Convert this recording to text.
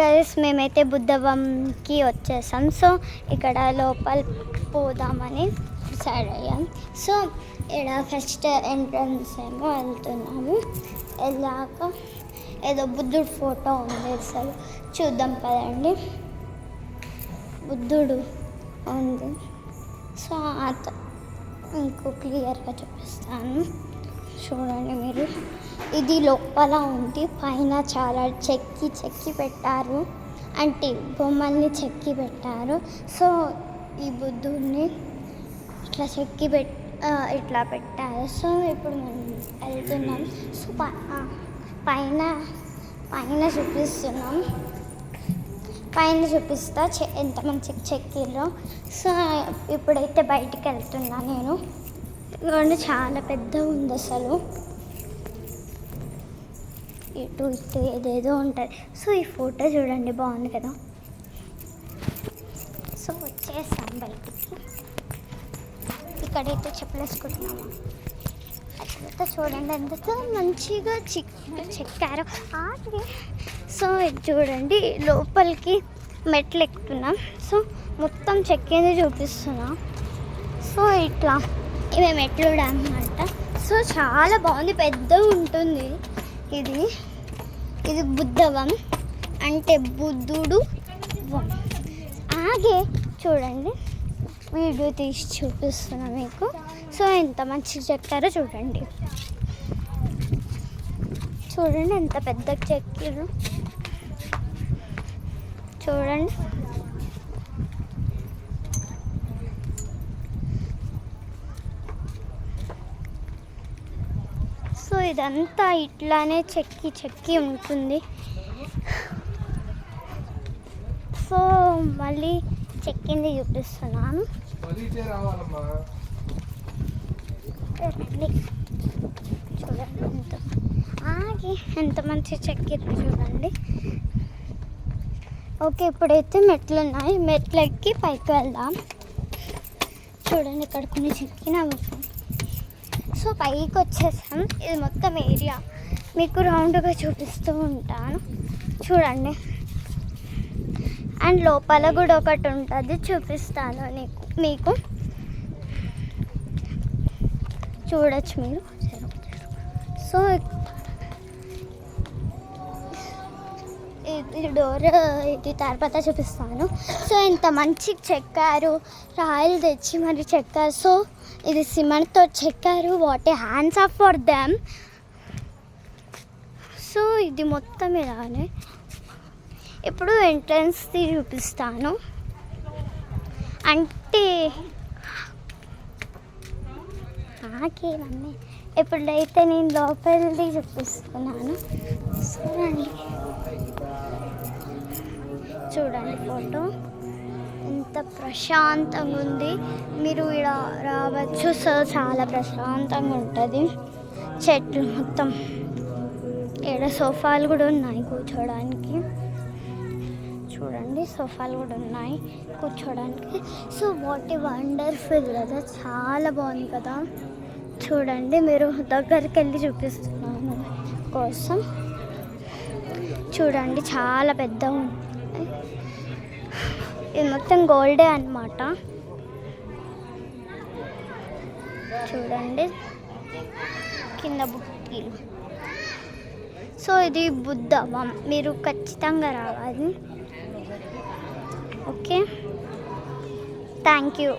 Guys మేమైతే బుద్ధవంకి వచ్చేసాం. So ఇక్కడ లోపల పోదామని డిసైడ్ అయ్యాం. సో ఇక్కడ ఫస్ట్ ఎంట్రన్స్ ఏమో వెళ్తున్నాము. వెళ్ళాక ఏదో బుద్ధుడు ఫోటో ఉంది, అసలు చూద్దాం పదండి. బుద్ధుడు ఉంది. సో మీకు క్లియర్గా చూపిస్తాను, చూడండి మీరు. ఇది లోపల ఉంది, పైన చాలా చెక్కి పెట్టారు, అంటే బొమ్మల్ని చెక్కి పెట్టారు. సో ఈ బుద్ధుడిని ఇట్లా ఇట్లా పెట్టారు. సో ఇప్పుడు మనం వెళ్తున్నాం. సో పైన చూపిస్తున్నాం, పైన చూపిస్తా ఎంత మంచిగా చెక్కిలో. సో ఇప్పుడైతే బయటికి వెళ్తున్నా నేను. ఇదిగోండి చాలా పెద్దగా ఉంది అసలు, ఇటు ఏదేదో ఉంటుంది. సో ఈ ఫోటో చూడండి, బాగుంది కదా. సో వచ్చేసాం బయటికి. ఇక్కడైతే చెప్పులు వేసుకుంటున్నాము. అట్లా చూడండి ఎంత మంచిగా చెక్కారు ఆగి. సో ఇది చూడండి, లోపలికి మెట్లు ఎక్కుతున్నాం. సో మొత్తం చెక్కింది చూపిస్తున్నాం. సో ఇట్లా ఇవే మెట్లు అన్నమాట. సో చాలా బాగుంది, పెద్దగా ఉంటుంది. ఇది బుద్ధవం, అంటే బుద్ధుడు ఆగే. చూడండి వీడియో తీసి చూపిస్తున్నా మీకు. సో ఎంత మంచిగా చెక్కారో చూడండి, చూడండి ఎంత పెద్దగా చెక్కారు చూడండి. సో ఇదంతా ఇట్లానే చెక్కి ఉంటుంది. సో మళ్ళీ చెక్కింది చూపిస్తున్నాను. చూడండి ఎంత మంచి చెక్కింది చూడండి. ఓకే, ఇప్పుడైతే మెట్లు ఉన్నాయి, మెట్లు ఎక్కి పైకి వెళ్దాం. చూడండి ఇక్కడ కొన్ని చెక్కినాము. సో పైకి వచ్చేసాం. ఇది మొత్తం ఏరియా మీకు రౌండ్గా చూపిస్తూ ఉంటాను, చూడండి. అండ్ లోపల కూడా ఒకటి ఉంటుంది, చూపిస్తాను మీకు చూడొచ్చు మీరు. సో ఇది డోర్, ఇది తర్వాత చూపిస్తాను. సో ఎంత మంచిగా చెక్కారు, రాయలు తెచ్చి మరి చెక్కారు. సో ఇది సిమెంట్తో చెక్కారు. What a hands of for them. So ఇది మొత్తం ఇలానే. ఇప్పుడు ఎంట్రన్స్ది చూపిస్తాను, అంటే నాకేమన్నీ. ఎప్పుడైతే నేను లోపలిది చూపిస్తున్నాను. చూడండి ఫోటో ఎంత ప్రశాంతంగా ఉంది. మీరు ఇక్కడ రావచ్చు. సో చాలా ప్రశాంతంగా ఉంటుంది. చెట్లు మొత్తం, ఇక్కడ సోఫాలు కూడా ఉన్నాయి కూర్చోడానికి. చూడండి సోఫాలు కూడా ఉన్నాయి కూర్చోడానికి. సో వాట్ ఏ వండర్ఫుల్ కదా, చాలా బాగుంది కదా. చూడండి మీరు, దగ్గరికి వెళ్ళి చూపిస్తున్నాను కోసం. చూడండి చాలా పెద్దగా ఉంది. ఇది మొత్తం గోల్డే అన్నమాట. చూడండి కింద బుట్టీలు. సో ఇది బుద్ధవం, మీరు ఖచ్చితంగా రావాలి. Okay, thank you.